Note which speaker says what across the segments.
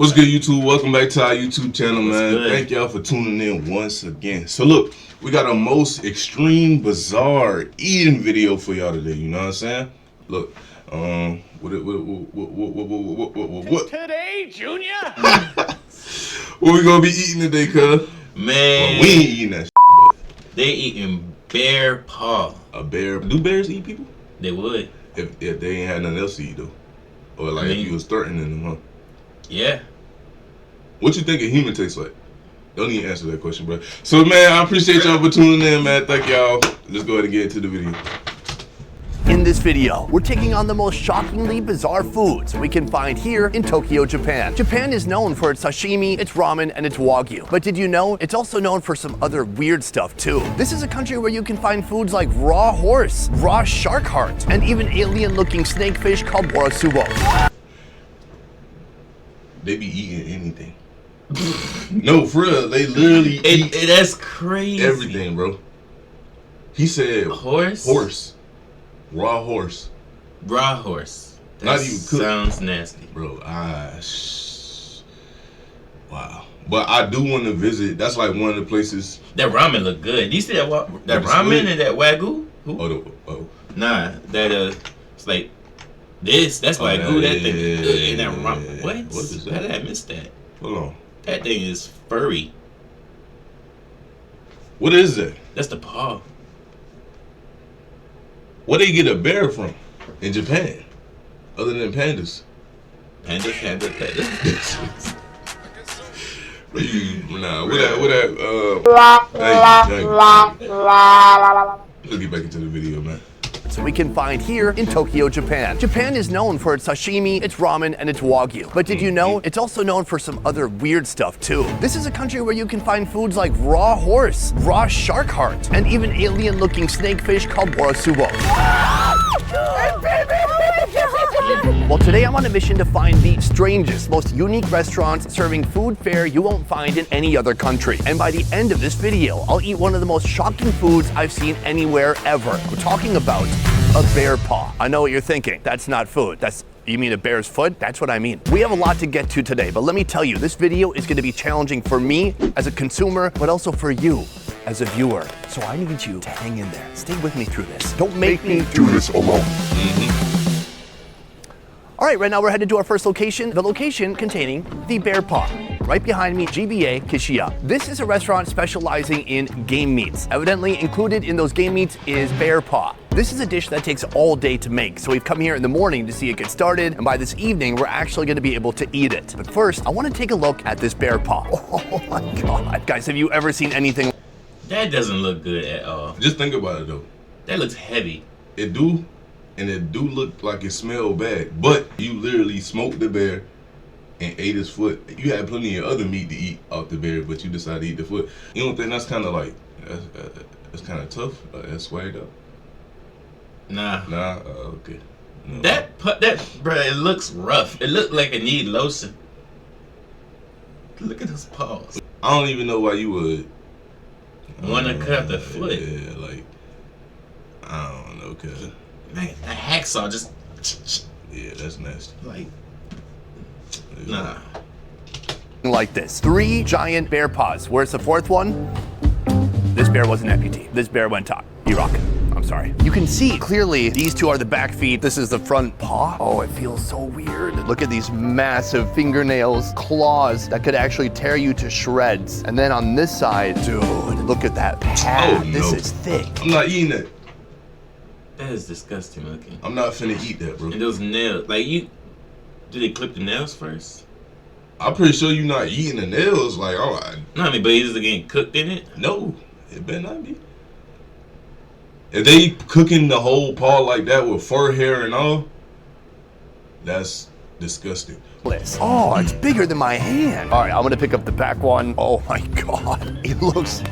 Speaker 1: What's good, YouTube? Welcome back to our YouTube channel, man.
Speaker 2: Good?
Speaker 1: Thank y'all for tuning in once again. So look, we got a most extreme, bizarre eating video for y'all today. You know what I'm saying? Look, what
Speaker 3: today, Junior?
Speaker 1: what we gonna be eating today, cuz?
Speaker 2: Man,
Speaker 1: Well, we ain't eating that shit, but
Speaker 2: they eating bear paw.
Speaker 1: a bear. Do bears eat people?
Speaker 2: They would.
Speaker 1: If they ain't had nothing else to eat though, or like if you was threatening them, huh?
Speaker 2: Yeah.
Speaker 1: What you think a human tastes like? Don't even answer that question, bro. So, man, I appreciate y'all for tuning in, man. Thank y'all. Let's go ahead and get into the video.
Speaker 3: In this video, we're taking on the most shockingly bizarre foods we can find here in Tokyo, Japan. Japan is known for its sashimi, its ramen, and its wagyu. But did you know it's also known for some other weird stuff too? This is a country where you can find foods like raw horse, raw shark heart, and even alien-looking snakefish called borasubo.
Speaker 1: They be eating anything. No, for real. They literally eat
Speaker 2: that's crazy.
Speaker 1: everything, bro. He said
Speaker 2: Horse?
Speaker 1: Horse. Raw horse.
Speaker 2: Raw horse. That
Speaker 1: Not even cooked.
Speaker 2: sounds nasty.
Speaker 1: Bro, wow. But I do want to visit. That's like one of the places.
Speaker 2: That ramen look good. Do you see that
Speaker 1: That
Speaker 2: ramen
Speaker 1: squid?
Speaker 2: and that wagyu? Who?
Speaker 1: Oh.
Speaker 2: Nah, that it's like this. That's wagyu. That thing is good. And that ramen. What?
Speaker 1: What is that?
Speaker 2: How did I miss that?
Speaker 1: Hold on.
Speaker 2: That thing is furry.
Speaker 1: What is that?
Speaker 2: That's the paw.
Speaker 1: Where they get a bear from in Japan? Other than pandas.
Speaker 2: Panda.
Speaker 1: Nah, what that, let's get back into the video, man.
Speaker 3: So we can find here in Tokyo, Japan. Japan is known for its sashimi, its ramen, and its wagyu. But did you know it's also known for some other weird stuff too? This is a country where you can find foods like raw horse, raw shark heart, and even alien-looking snakefish called borasubo. Well, today I'm on a mission to find the strangest, most unique restaurants serving food fare you won't find in any other country. And by the end of this video, I'll eat one of the most shocking foods I've seen anywhere ever. We're talking about a bear paw. I know what you're thinking. That's not food. You mean a bear's foot? That's what I mean. We have a lot to get to today, but let me tell you, this video is going to be challenging for me as a consumer, but also for you as a viewer. So I need you to hang in there. Stay with me through this. Don't make me do this alone. All right, right now we're headed to our first location, the location containing the bear paw. Right behind me, GBA Kishiya. This is a restaurant specializing in game meats. Evidently included in those game meats is bear paw. This is a dish that takes all day to make, so we've come here in the morning to see it get started, and by this evening, we're actually gonna be able to eat it. But first, I wanna take a look at this bear paw. Oh my God. Guys, have you ever seen anything?
Speaker 2: That doesn't look good at all.
Speaker 1: Just think about it though.
Speaker 2: That looks heavy.
Speaker 1: It do look like it smell bad, but you literally smoked the bear and ate his foot. You had plenty of other meat to eat off the bear, but you decided to eat the foot. You don't think that's kind of like that's kind of tough? That's swagged up.
Speaker 2: Nah.
Speaker 1: Okay. No.
Speaker 2: That bro, it looks rough. It looked like it need lotion. Look at those paws.
Speaker 1: I don't even know why you would
Speaker 2: Want to cut the foot?
Speaker 1: Yeah, like I don't know, cause
Speaker 2: Man, a hacksaw just
Speaker 1: yeah, that's nasty.
Speaker 2: like nah.
Speaker 3: Like this. 3 giant bear paws. Where's the 4th one? This bear was an amputee. This bear went to Iraq. I'm sorry. You can see clearly these 2 are the back feet. This is the front paw. Oh, it feels so weird. Look at these massive fingernails, claws that could actually tear you to shreds. And then on this side, dude, look at that pad.
Speaker 1: Oh, no.
Speaker 3: This is thick.
Speaker 1: I'm not eating that.
Speaker 2: That is disgusting looking.
Speaker 1: I'm not finna eat that, bro.
Speaker 2: And those nails, like did they clip the nails first?
Speaker 1: I'm pretty sure you're not eating the nails. Like, all right.
Speaker 2: No, I mean, but is it getting cooked in it?
Speaker 1: No, it better not be. If they cooking the whole paw like that with fur, hair, and all, that's disgusting.
Speaker 3: Oh, it's bigger than my hand. All right, I'm gonna pick up the back one. Oh my God, it looks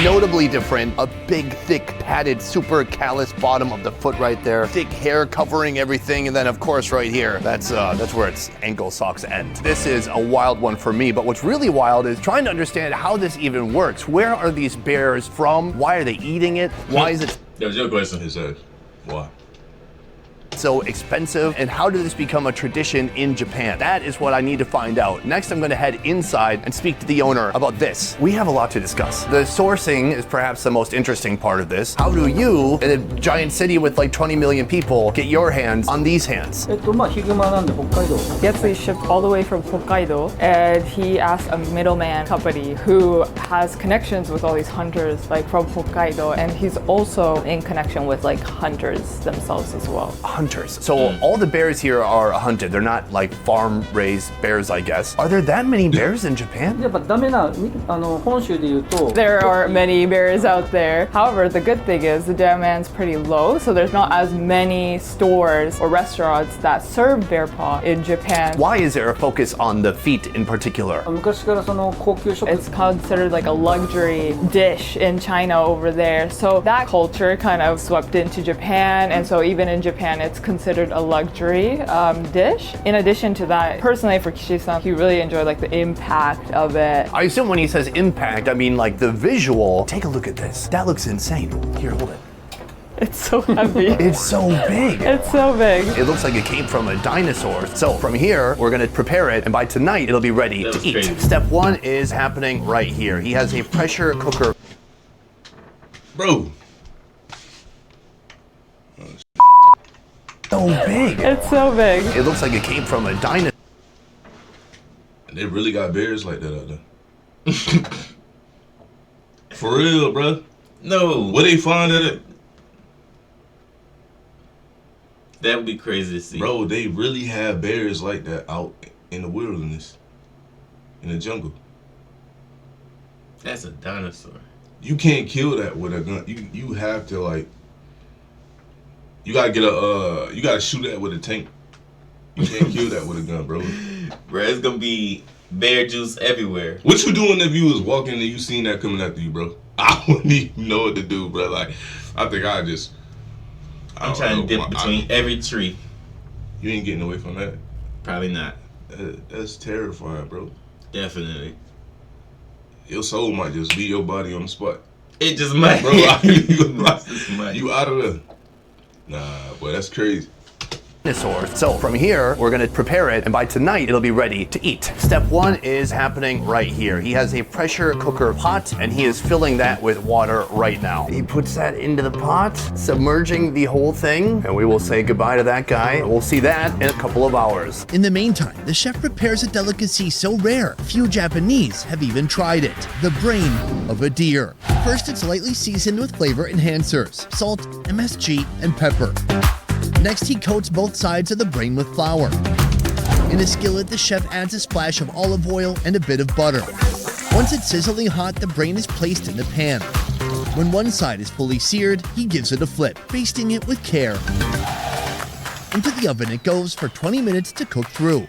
Speaker 3: notably different. A big, thick, padded, super callous bottom of the foot right there. Thick hair covering everything, and then of course right here, that's where its ankle socks end. This is a wild one for me, but what's really wild is trying to understand how this even works. Where are these bears from? Why are they eating it? Why is it?
Speaker 2: That was your question.
Speaker 1: His ass. Why?
Speaker 3: so expensive, and how did this become a tradition in Japan? That is what I need to find out. Next, I'm going to head inside and speak to the owner about this. We have a lot to discuss. The sourcing is perhaps the most interesting part of this. How do you, in a giant city with like 20 million people, get your hands on these hands?
Speaker 4: ヒグマなんで北海道
Speaker 5: Gets these shipped all the way from Hokkaido, and he asked a middleman company who has connections with all these hunters, like from Hokkaido, and he's also in connection with like hunters themselves as well.
Speaker 3: Hunters. So all the bears here are hunted. They're not like farm-raised bears, I guess. Are there that many bears in Japan?
Speaker 4: やっぱダメな本州で言うと
Speaker 5: There are many bears out there. However, the good thing is the demand's pretty low, so there's not as many stores or restaurants that serve bear paw in Japan.
Speaker 3: Why is there a focus on the feet in particular?
Speaker 4: 昔からその高級食
Speaker 5: It's considered like a luxury dish in China over there. So that culture kind of swept into Japan, and so even in Japan, it's considered a luxury dish. In addition to that, personally for Kishi-san, he really enjoyed like the impact of it.
Speaker 3: I assume when he says impact, I mean like the visual. Take a look at this. That looks insane. Here, hold it.
Speaker 5: It's so heavy.
Speaker 3: It's so big.
Speaker 5: It's so big.
Speaker 3: It looks like it came from a dinosaur. So from here, we're gonna prepare it, and by tonight, it'll be ready
Speaker 2: That
Speaker 3: to
Speaker 2: was
Speaker 3: eat.
Speaker 2: crazy.
Speaker 3: Step one is happening right here. He has a pressure cooker.
Speaker 1: Bro.
Speaker 3: So big.
Speaker 5: It's so big.
Speaker 3: It looks like it came from a dinosaur.
Speaker 1: They really got bears like that out there. For real, bro.
Speaker 2: No,
Speaker 1: Where they find that?
Speaker 2: that would be crazy to see.
Speaker 1: Bro, they really have bears like that out in the wilderness, in the jungle.
Speaker 2: That's a dinosaur.
Speaker 1: You can't kill that with a gun. You have to like. You gotta get a. You gotta shoot that with a tank. You can't kill that with a gun, bro.
Speaker 2: Bro, it's gonna be bear juice everywhere.
Speaker 1: What you doing if you was walking and you seen that coming after you, bro? I wouldn't even know what to do, bro. Like, I think I just.
Speaker 2: I'm trying to dip between every tree.
Speaker 1: You ain't getting away from that.
Speaker 2: Probably not.
Speaker 1: That's terrifying, bro.
Speaker 2: Definitely.
Speaker 1: Your soul might just leave your body on the spot,
Speaker 2: It just might.
Speaker 1: bro. You out of there. Nah, boy, that's crazy.
Speaker 3: Dinosaurs. So from here, we're gonna prepare it, and by tonight, it'll be ready to eat. Step one is happening right here. He has a pressure cooker pot, and he is filling that with water right now. He puts that into the pot, submerging the whole thing, and we will say goodbye to that guy. We'll see that in a couple of hours.
Speaker 6: In the meantime, the chef prepares a delicacy so rare, few Japanese have even tried it: the brain of a deer. First, it's lightly seasoned with flavor enhancers, salt, MSG, and pepper. Next, he coats both sides of the brain with flour. In a skillet, the chef adds a splash of olive oil and a bit of butter. Once it's sizzling hot, the brain is placed in the pan. When one side is fully seared, he gives it a flip, basting it with care. Into the oven it goes for 20 minutes to cook through.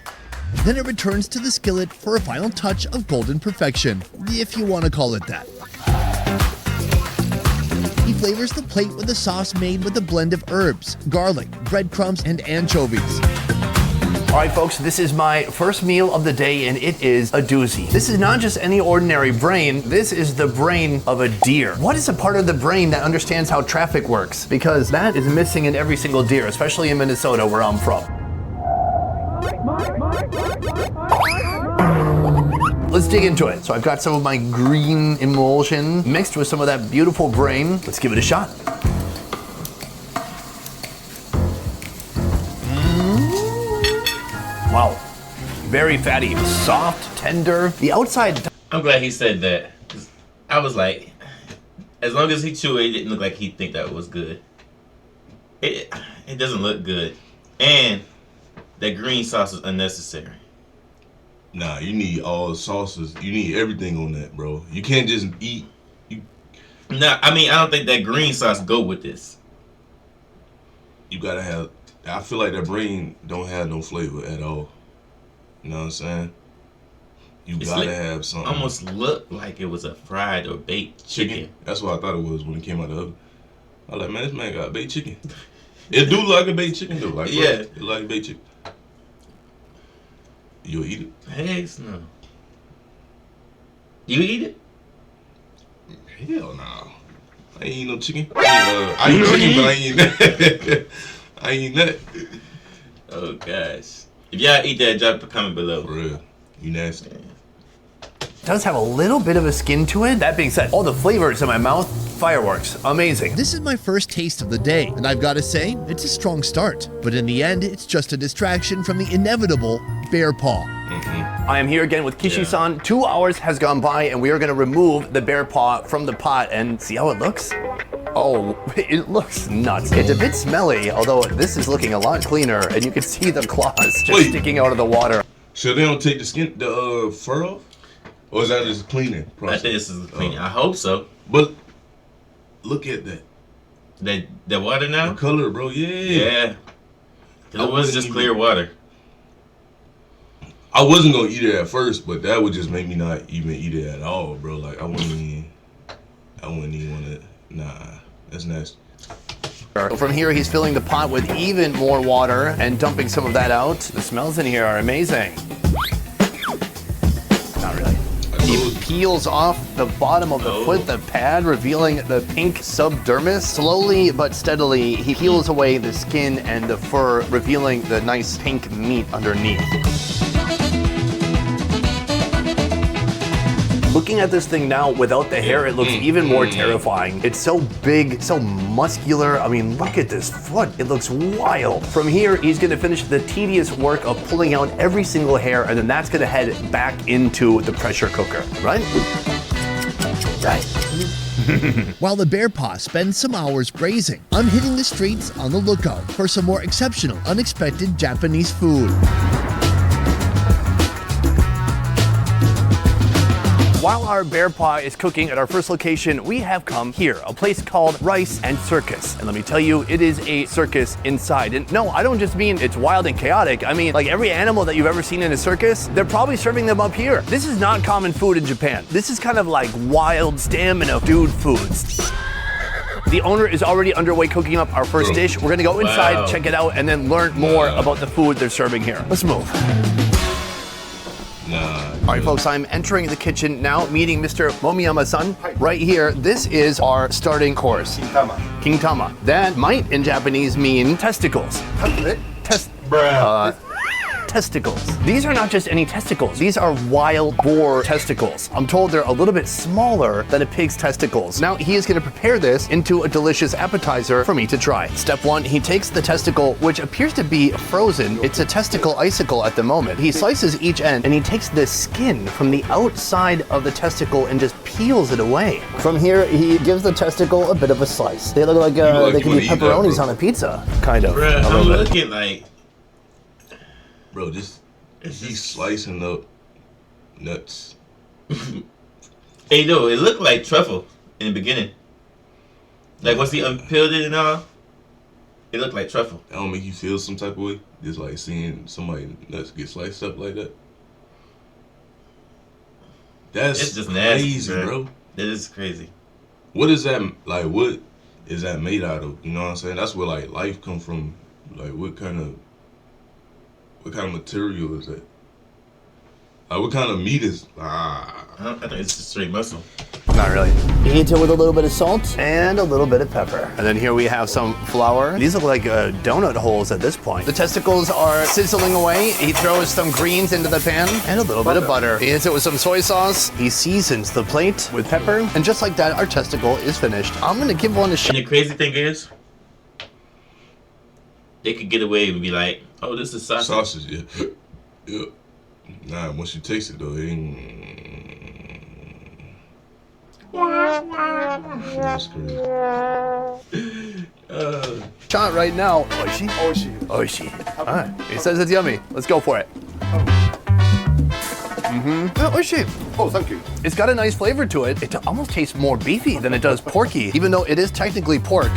Speaker 6: Then it returns to the skillet for a final touch of golden perfection, if you want to call it that. He flavors the plate with a sauce made with a blend of herbs, garlic, breadcrumbs, and anchovies.
Speaker 3: All right, folks, this is my first meal of the day, and it is a doozy. This is not just any ordinary brain. This is the brain of a deer. What is a part of the brain that understands how traffic works? Because that is missing in every single deer, especially in Minnesota, where I'm from. Let's dig into it. So I've got some of my green emulsion mixed with some of that beautiful brain. Let's give it a shot. Wow, very fatty, soft, tender. The outside.
Speaker 2: I'm glad he said that. 'Cause I was like, as long as he chewed, it didn't look like he'd think that was good. It doesn't look good. And that green sauce is unnecessary.
Speaker 1: Nah, you need all the sauces. You need everything on that, bro. You can't just eat.
Speaker 2: No, I mean, I don't think that green sauce go with this.
Speaker 1: You gotta have. I feel like that brain don't have no flavor at all. You know what I'm saying? You
Speaker 2: It's
Speaker 1: gotta
Speaker 2: like-
Speaker 1: have something.
Speaker 2: Almost looked like it was a fried or baked chicken.
Speaker 1: That's what I thought it was when it came out of the oven. I was like, man, this man got baked chicken. It do like a baked chicken though. Like, bro,
Speaker 2: Yeah.
Speaker 1: it like baked chicken. You'll eat it?
Speaker 2: Heck no. You eat it?
Speaker 1: Hell no. I ain't eat no chicken. I eat chicken, but I ain't eat I ain't that.
Speaker 2: Oh gosh. If y'all eat that, drop a comment below.
Speaker 1: For real. You nasty.
Speaker 3: It does have a little bit of a skin to it. That being said, all the flavors in my mouth, fireworks, amazing.
Speaker 6: This is my first taste of the day, and I've got to say, it's a strong start. But in the end, it's just a distraction from the inevitable bear paw.
Speaker 3: I am here again with Kishi-san. 2 hours has gone by, and we are gonna remove the bear paw from the pot and see how it looks. Oh, it looks nuts. It's a bit smelly, although this is looking a lot cleaner, and you can see the claws just sticking out of the water.
Speaker 1: So they don't take the fur off? Or is that just cleaning process?
Speaker 2: I think this is cleaning. I hope so.
Speaker 1: But look at that.
Speaker 2: The water now?
Speaker 1: The color, bro. Yeah.
Speaker 2: Yeah. It was just clear water.
Speaker 1: I wasn't gonna eat it at first, but that would just make me not even eat it at all, bro. Like I wouldn't even wanna. Nah, that's nasty.
Speaker 3: So from here, he's filling the pot with even more water and dumping some of that out. The smells in here are amazing. Not really. He peels off the bottom of the foot, the pad, revealing the pink subdermis. Slowly but steadily, he peels away the skin and the fur, revealing the nice pink meat underneath. Looking at this thing now without the hair, it looks even more terrifying. It's so big, so muscular. I mean, look at this foot. It looks wild. From here, he's gonna finish the tedious work of pulling out every single hair, and then that's gonna head back into the pressure cooker, right? Right.
Speaker 6: While the bear paw spends some hours braising, I'm hitting the streets on the lookout for some more exceptional, unexpected Japanese food.
Speaker 3: While our bear paw is cooking at our first location, we have come here, a place called Rice and Circus. And let me tell you, it is a circus inside. And no, I don't just mean it's wild and chaotic. I mean, like every animal that you've ever seen in a circus, they're probably serving them up here. This is not common food in Japan. This is kind of like wild stamina dude foods. The owner is already underway cooking up our first dish. We're gonna go inside, check it out, and then learn more about the food they're serving here. Let's move. All right, folks, I'm entering the kitchen now, meeting Mr. Momiyama-san right here. This is our starting course. Kintama. That might, in Japanese, mean testicles. Testicles. These are not just any testicles. These are wild boar testicles. I'm told they're a little bit smaller than a pig's testicles. Now, he is going to prepare this into a delicious appetizer for me to try. Step one, he takes the testicle, which appears to be frozen. It's a testicle icicle at the moment. He slices each end, and he takes the skin from the outside of the testicle and just peels it away. From here, he gives the testicle a bit of a slice. They look like they could be pepperonis on a pizza, kind of.
Speaker 2: Bruh, I'm looking like...
Speaker 1: Bro, he's slicing up nuts.
Speaker 2: Hey, no, it looked like truffle in the beginning. Like, once he unpeeled it and all, it looked like truffle.
Speaker 1: That don't make you feel some type of way? Just like seeing somebody nuts get sliced up like that? That's
Speaker 2: It's just
Speaker 1: crazy,
Speaker 2: nasty,
Speaker 1: bro.
Speaker 2: That is crazy.
Speaker 1: What is that, like, what is that made out of? You know what I'm saying? That's where, like, life come from. Like, what kind of material is that? Like, what kind of meat is?
Speaker 2: I think it's just straight muscle.
Speaker 3: Not really.
Speaker 6: He eats it with a little bit of salt.
Speaker 3: And a little bit of pepper. And then here we have some flour. These look like donut holes at this point. The testicles are sizzling away. He throws some greens into the pan and a little bit of butter. He hits it with some soy sauce. He seasons the plate with pepper. And just like that, our testicle is finished. I'm gonna give one a shot.
Speaker 2: And the crazy thing is, they could get away and be like, oh, this is sausage.
Speaker 1: Sausage, yeah. Yeah. Nah, once you taste it though, it ain't. That's crazy.
Speaker 3: Shot right now. Oishi? Oishi. Oishi. Alright. He says it's yummy. Let's go for it. Oishi.
Speaker 7: Oh, thank you.
Speaker 3: It's got a nice flavor to it. It almost tastes more beefy than it does porky, even though it is technically pork.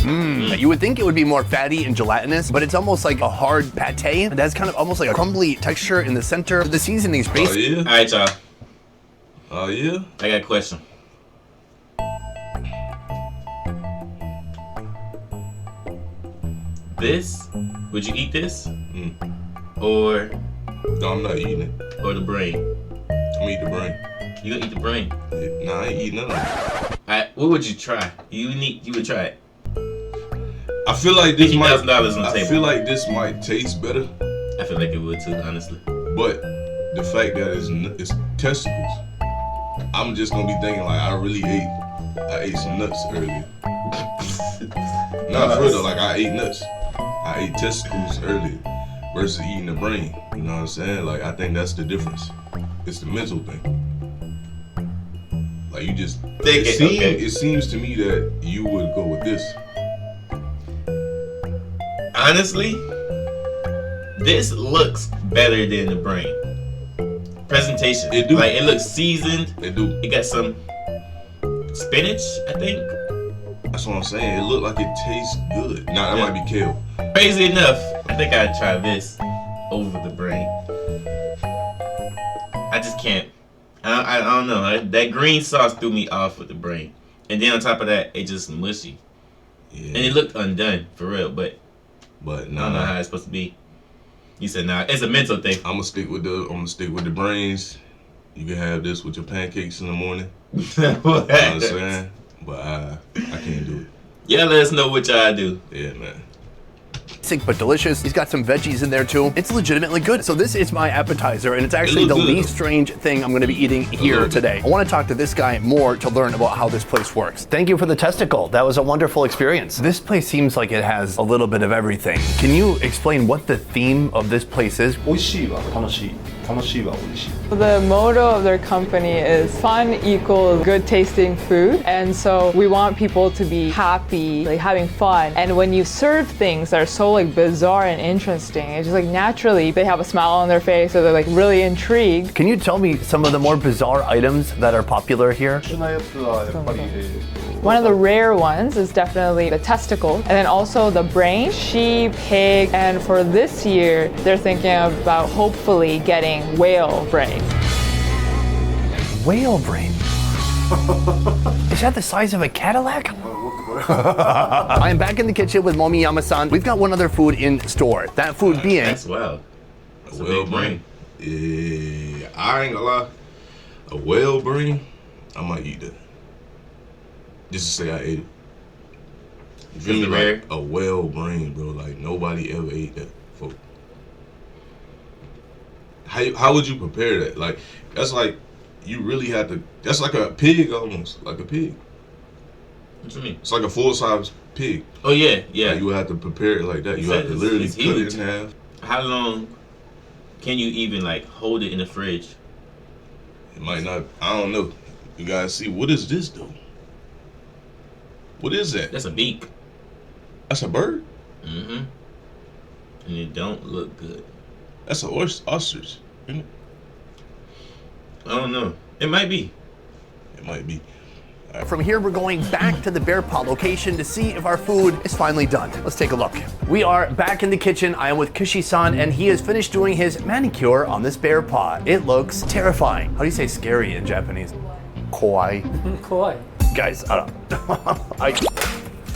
Speaker 3: You would think it would be more fatty and gelatinous, but it's almost like a hard pate. It has kind of almost like a crumbly texture in the center. The seasoning's based.
Speaker 1: Oh yeah?
Speaker 2: All right, y'all.
Speaker 1: Oh yeah?
Speaker 2: I got a question. This, would you eat this? Or
Speaker 1: No, I'm not eating it.
Speaker 2: or the brain?
Speaker 1: I'm eating the brain.
Speaker 2: You gonna eat the brain?
Speaker 1: Nah, I ain't eating none of it.
Speaker 2: Alright, what would you try? You would try it.
Speaker 1: I feel like this might.
Speaker 2: $50,000 on the
Speaker 1: I
Speaker 2: table.
Speaker 1: feel like this might taste better,
Speaker 2: I feel like it would too, honestly.
Speaker 1: but the fact that it's testicles, I'm just gonna be thinking like I ate some nuts earlier. Not for real though, like I ate nuts. I ate testicles earlier versus eating the brain. You know what I'm saying? Like I think that's the difference. It's the mental thing. Like you just it seems to me that you would go with this.
Speaker 2: Honestly, this looks better than the brain. Presentation.
Speaker 1: It do.
Speaker 2: Like it looks seasoned.
Speaker 1: It do.
Speaker 2: It got some spinach, I think.
Speaker 1: That's what I'm saying. It looked like it tastes good. Nah, that
Speaker 2: Yeah.
Speaker 1: might be kale.
Speaker 2: Crazy enough, I think I'd try this over the brain. I just can't. I don't know. That green sauce threw me off with the brain. And then on top of that, it just mushy.
Speaker 1: Yeah.
Speaker 2: And it looked undone, for real, but
Speaker 1: But
Speaker 2: I don't know
Speaker 1: nah,
Speaker 2: how it's supposed to be. You said nah, it's a mental thing.
Speaker 1: I'm gonna stick with the brains. You can have this with your pancakes in the morning. You know what I'm saying? But I can't do it.
Speaker 2: Yeah, let us know what y'all do.
Speaker 1: Yeah, man.
Speaker 3: Basic but delicious. He's got some veggies in there too. It's legitimately good. So this is my appetizer, and it's actually the
Speaker 1: looks good.
Speaker 3: least strange thing I'm going to be eating here today. I want to talk to this guy more to learn about how this place works. Thank you for the testicle. That was a wonderful experience. This place seems like it has a little bit of everything. Can you explain what the theme of this place is?
Speaker 7: 美味しいは楽しい。楽しいは美味しい。
Speaker 5: The motto of their company is fun equals good tasting food. And so we want people to be happy, like having fun. And when you serve things that are so like bizarre and interesting, it's just like naturally they have a smile on their face or they're like really intrigued.
Speaker 3: Can you tell me some of the more bizarre items that are popular here?
Speaker 7: 特殊なやつはやっぱり、
Speaker 5: One of the rare ones is definitely the testicle, and then also the brain, sheep, pig, and for this year, they're thinking about hopefully getting whale brain.
Speaker 3: Whale brain. Is that the size of a Cadillac? I am back in the kitchen with Momi Yama-san. We've got one other food in store. That food being
Speaker 2: That's wild. That's a
Speaker 1: Whale
Speaker 2: big brain.
Speaker 1: Yeah, I ain't gonna lie. A whale brain, I might eat that. Just to say I ate it. You feel me?
Speaker 2: Is it rare?
Speaker 1: Like a whale brain, bro. Like nobody ever ate that before. How would you prepare that? Like that's like you really had to. That's like a pig almost, like a pig.
Speaker 2: What you mean?
Speaker 1: It's like a full size pig.
Speaker 2: Oh yeah, yeah.
Speaker 1: Like, you would have to prepare it like that. You have to
Speaker 2: It's-
Speaker 1: literally
Speaker 2: it's
Speaker 1: cut
Speaker 2: huge.
Speaker 1: it in half.
Speaker 2: How long can you even like hold it in the fridge?
Speaker 1: It might not. I don't know. You guys see what is this though? What is that?
Speaker 2: That's a beak.
Speaker 1: That's a bird.
Speaker 2: Mm-hmm. And it don't look good.
Speaker 1: That's an ostrich. Isn't it?
Speaker 2: I don't know. It might be.
Speaker 1: It might be.
Speaker 3: From here, we're going back to the Bear Paw location to see if our food is finally done. Let's take a look. We are back in the kitchen. I am with Kishi-san, and he has finished doing his manicure on this bear paw. It looks terrifying. How do you say scary in Japanese? Kawaii.
Speaker 4: 怖い。
Speaker 3: Guys, I don't.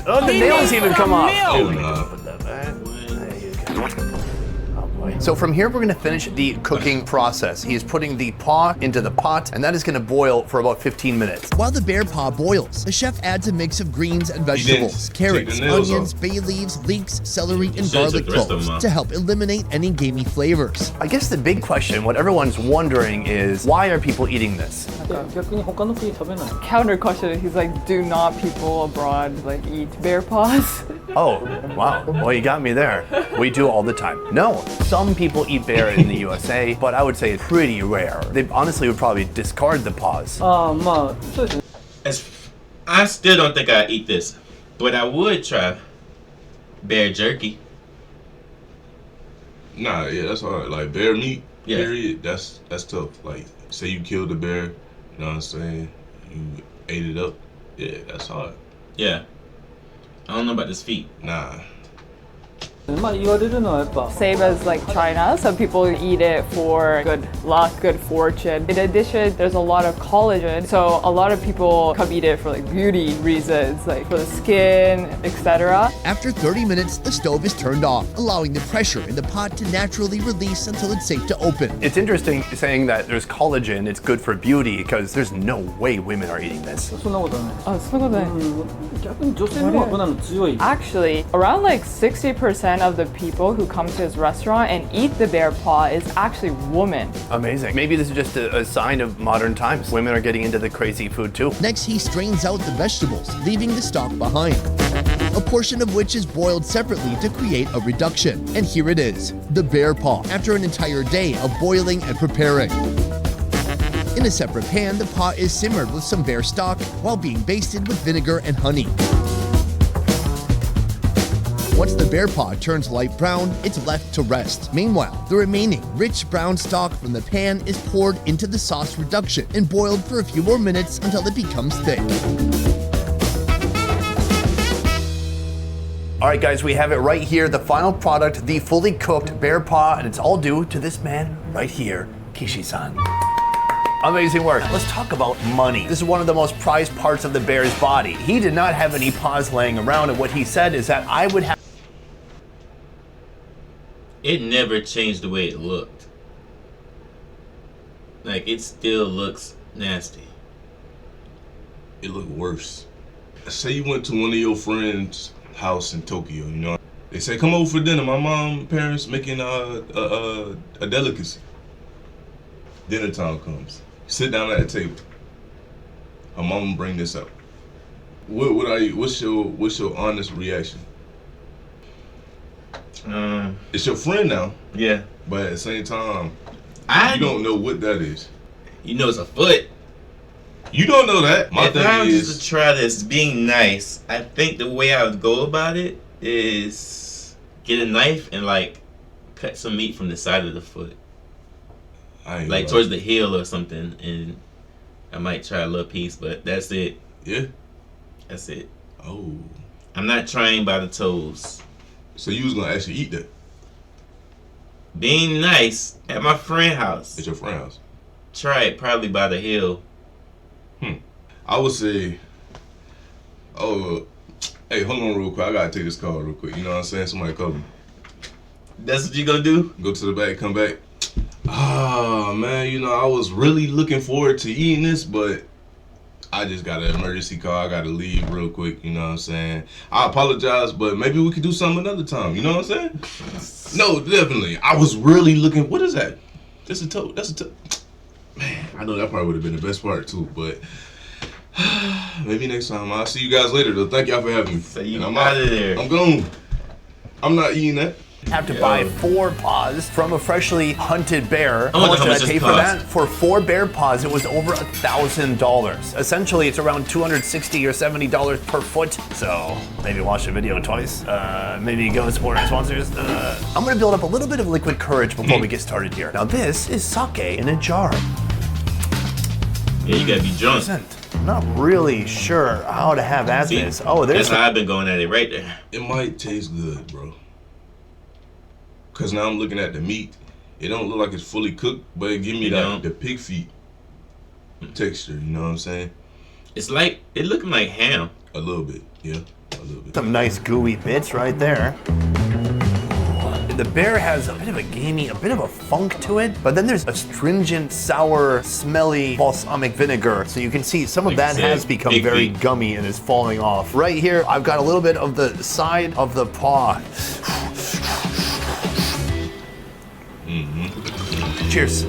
Speaker 3: Oh, the nails even come off.
Speaker 1: Oh no.
Speaker 3: So from here, we're gonna finish the cooking process. He is putting the paw into the pot, and that is gonna boil for about 15 minutes.
Speaker 6: While the bear paw boils, the chef adds a mix of greens and
Speaker 1: didn't
Speaker 6: vegetables,
Speaker 1: take
Speaker 6: carrots,
Speaker 1: the nails
Speaker 6: onions,
Speaker 1: off.
Speaker 6: bay leaves, leeks, celery, and
Speaker 2: should've
Speaker 6: garlic
Speaker 2: took the rest of
Speaker 6: cloves
Speaker 2: them off.
Speaker 6: to help eliminate any gamey flavors.
Speaker 3: I guess the big question, what everyone's wondering is, why are people eating this?
Speaker 4: 逆に他の国食べない。
Speaker 5: Counter question, he's like, do not people abroad like eat bear paws?
Speaker 3: Oh, wow. Well, you got me there. We do all the time. No, some people eat bear in the USA, but I would say it's pretty rare. They honestly would probably discard the paws.
Speaker 4: ああ、まあ、そうですね。
Speaker 2: I still don't think I'd eat this, but I would try bear jerky.
Speaker 1: Nah, yeah, that's hard. Like bear meat,
Speaker 2: Yeah.
Speaker 1: period. That's tough. Like say you killed the bear, you know what I'm saying? You ate it up. Yeah, that's hard.
Speaker 2: Yeah. I don't know about this feet.
Speaker 1: Nah.
Speaker 4: まあ言われるのはやっぱ
Speaker 5: Same as like China, some people eat it for good luck, good fortune. In addition, there's a lot of collagen, so a lot of people come eat it for like beauty reasons, like for the skin, etc.
Speaker 6: After 30 minutes, the stove is turned off, allowing the pressure in the pot to naturally release until it's safe to open.
Speaker 3: It's interesting saying that there's collagen, it's good for beauty, because there's no way women are eating this.
Speaker 4: そんなことはない。
Speaker 5: Oh, it's not good.
Speaker 4: 逆に女性の方がこんなの強い。
Speaker 5: Actually, around like 60% of the people who come to his restaurant and eat the bear paw is actually women.
Speaker 3: Amazing. Maybe this is just a sign of modern times. Women are getting into the crazy food too.
Speaker 6: Next, he strains out the vegetables, leaving the stalk behind, a portion of which is boiled separately to create a reduction. And here it is, the bear paw, after an entire day of boiling and preparing. In a separate pan, the paw is simmered with some bear stock while being basted with vinegar and honey. Once the bear paw turns light brown, it's left to rest. Meanwhile, the remaining rich brown stock from the pan is poured into the sauce reduction and boiled for a few more minutes until it becomes thick.
Speaker 3: All right, guys, we have it right here. The final product, the fully cooked bear paw, and it's all due to this man right here, Kishi-san. Amazing work. Let's talk about money. This is one of the most prized parts of the bear's body. He did not have any paws laying around, and what he said is that I would have.
Speaker 2: It never changed the way it looked. Like, it still looks nasty.
Speaker 1: It looked worse. Say you went to one of your friends' house in Tokyo, you know. They say, come over for dinner. My mom, parents making a delicacy. Dinner time comes. Sit down at the table. Her mom bring this up. What's your honest reaction? It's your friend now,
Speaker 2: Yeah.
Speaker 1: but at the same time,
Speaker 2: I
Speaker 1: you don't know what that is.
Speaker 2: You know it's a foot.
Speaker 1: You don't know that. My
Speaker 2: If I
Speaker 1: thing
Speaker 2: was
Speaker 1: is,
Speaker 2: to try this being nice, I think the way I would go about it is get a knife and like cut some meat from the side of the foot.
Speaker 1: I ain't
Speaker 2: Like
Speaker 1: gonna
Speaker 2: towards the heel or something, and I might try a little piece, but that's it.
Speaker 1: Yeah.
Speaker 2: That's it.
Speaker 1: Oh.
Speaker 2: I'm not trying by the toes.
Speaker 1: So you was gonna actually eat that
Speaker 2: Being nice at my friend's house.
Speaker 1: at your friend's house?
Speaker 2: Try it probably by the heel.
Speaker 1: I would say, hey, hold on real quick. I gotta take this call real quick. You know what I'm saying? Somebody call me.
Speaker 2: That's what you gonna do?
Speaker 1: Go to the back, come back. Ah, man, you know, I was really looking forward to eating this, but I just got an emergency call. I gotta leave real quick, you know what I'm saying? I apologize, but maybe we could do something another time, you know what I'm saying? No, definitely. I was really looking, what is that? That's a toe, Man, I know that probably would have been the best part too, but maybe next time. I'll see you guys later though. Thank y'all for having me.
Speaker 2: So you
Speaker 1: And I'm
Speaker 2: out of there.
Speaker 1: I'm gone. I'm not eating that.
Speaker 3: Have to buy 4 paws from a freshly hunted bear.
Speaker 2: How much
Speaker 3: did I
Speaker 2: does
Speaker 3: pay
Speaker 2: this
Speaker 3: for
Speaker 2: cost?
Speaker 3: that? For 4 bear paws, it was over $1,000. Essentially, it's around $260 or $70 per foot. So maybe watch the video twice. Maybe go support our sponsors. I'm gonna build up a little bit of liquid courage before we get started here. Now this is sake in a jar.
Speaker 2: Yeah, you gotta be drunk.
Speaker 3: I'm not really sure how to have at
Speaker 2: See,
Speaker 3: this. Oh, there's
Speaker 2: that's how I've been going at it right there.
Speaker 1: It might taste good, bro. Cause now I'm looking at the meat. It don't look like it's fully cooked, but it give me
Speaker 2: It
Speaker 1: like
Speaker 2: don't.
Speaker 1: the pig feet texture. You know what I'm saying?
Speaker 2: It's like, it looking like ham.
Speaker 1: A little bit, yeah, a little bit.
Speaker 3: some nice gooey bits right there. The bear has a bit of a gamey, a bit of a funk to it, but then there's astringent, sour, smelly balsamic vinegar. So you can see some of
Speaker 2: Like
Speaker 3: that
Speaker 2: you said,
Speaker 3: has become
Speaker 2: big
Speaker 3: very
Speaker 2: feet.
Speaker 3: gummy and is falling off. Right here, I've got a little bit of the side of the paw. Cheers.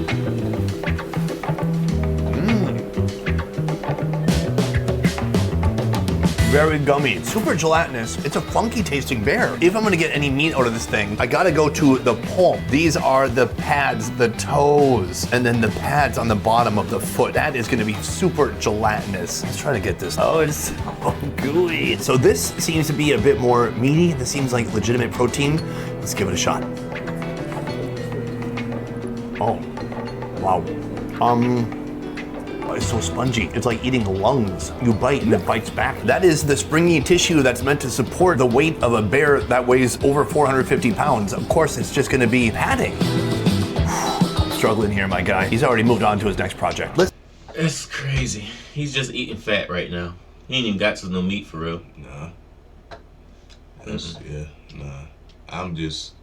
Speaker 3: Very gummy, super gelatinous. It's a funky tasting bear. If I'm gonna get any meat out of this thing, I gotta go to the palm. These are the pads, the toes, and then the pads on the bottom of the foot. That is gonna be super gelatinous. Let's try to get this. Oh, it's so gooey. So this seems to be a bit more meaty. This seems like legitimate protein. Let's give it a shot. Oh, wow. is so spongy. It's like eating lungs. You bite and it bites back. That is the springy tissue that's meant to support the weight of a bear that weighs over 450 pounds. Of course, it's just gonna be padding. I'm struggling here, my guy. He's already moved on to his next project.
Speaker 2: It's crazy. He's just eating fat right now. He ain't even got to no meat for real.
Speaker 1: Nah. Nah. I'm just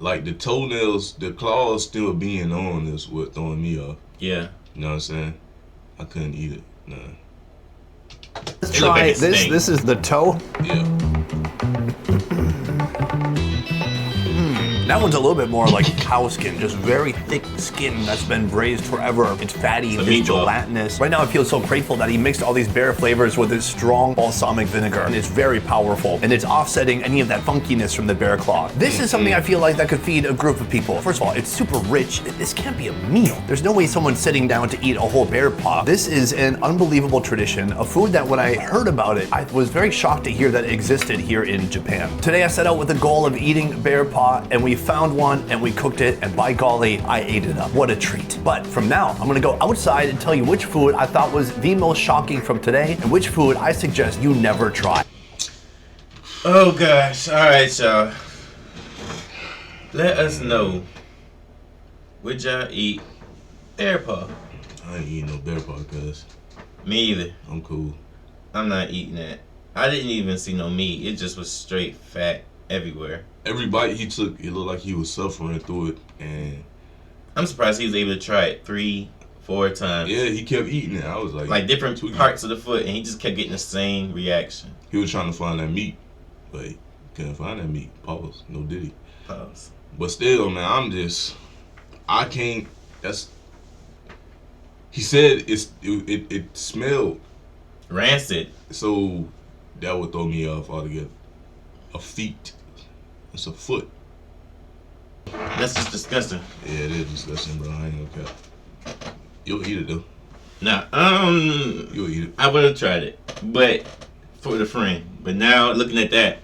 Speaker 1: like the toenails, the claws still being on is what throwing me off.
Speaker 2: Yeah.
Speaker 1: You know what I'm saying? I couldn't eat it. Nah.
Speaker 3: Let's
Speaker 2: It look
Speaker 3: try
Speaker 2: like a
Speaker 3: this.
Speaker 2: snake.
Speaker 3: This is the toe.
Speaker 1: Yeah.
Speaker 3: That one's a little bit more like cow skin, just very thick skin that's been braised forever. It's fatty,
Speaker 2: It's a
Speaker 3: it's
Speaker 2: meatball.
Speaker 3: gelatinous. Right now I feel so grateful that he mixed all these bear flavors with his strong balsamic vinegar, and it's very powerful, and it's offsetting any of that funkiness from the bear claw. This is something I feel like that could feed a group of people. First of all, it's super rich. This can't be a meal. There's no way someone's sitting down to eat a whole bear paw. This is an unbelievable tradition, a food that when I heard about it, I was very shocked to hear that it existed here in Japan. Today I set out with the goal of eating bear paw, and we found one and we cooked it, and by golly, I ate it up. What a treat. But from now, I'm gonna go outside and tell you which food I thought was the most shocking from today and which food I suggest you never try.
Speaker 2: Oh gosh. Alright, y'all. Let us know. Would y'all eat bear paw?
Speaker 1: I ain't eating no bear paw, cuz.
Speaker 2: Me either.
Speaker 1: I'm cool.
Speaker 2: I'm not eating that. I didn't even see no meat. It just was straight fat everywhere.
Speaker 1: Every bite he took, it looked like he was suffering through it, and
Speaker 2: I'm surprised he was able to try it 3-4 times.
Speaker 1: yeah, he kept eating it. I was like
Speaker 2: Different
Speaker 1: tweaking.
Speaker 2: parts of the foot, and he just kept getting the same reaction.
Speaker 1: He was trying to find that meat, but he couldn't find that meat. Pause. No diddy.
Speaker 2: Pause.
Speaker 1: But still, man, I can't. He said it smelled,
Speaker 2: Rancid.
Speaker 1: so that would throw me off altogether. A feet. It's a foot.
Speaker 2: That's just disgusting.
Speaker 1: Yeah, it is disgusting, bro. I ain't gonna cap. You'll eat it though.
Speaker 2: Nah,
Speaker 1: You'll eat it.
Speaker 2: I would have tried it, but for the friend. But now looking at that,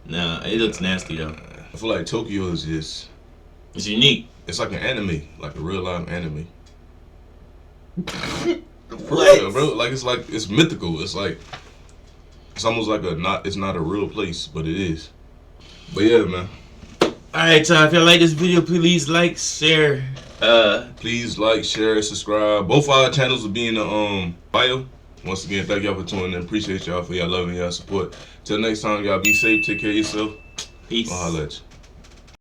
Speaker 2: nah, it looks nasty though.
Speaker 1: I feel like Tokyo is just.
Speaker 2: It's unique.
Speaker 1: It's like an anime, like a real life anime. For
Speaker 2: What?
Speaker 1: real, bro. Like it's mythical. It's almost like it's not a real place, but it is. But yeah, man.
Speaker 2: Alright, y'all, if y'all like this video, please like, share.
Speaker 1: Please like, share, subscribe. Both our channels will be in the bio. Once again, thank y'all for tuning in. Appreciate y'all for y'all love and y'all support. Till next time, y'all be safe, take care of yourself.
Speaker 2: Peace.
Speaker 1: I'll holla at you.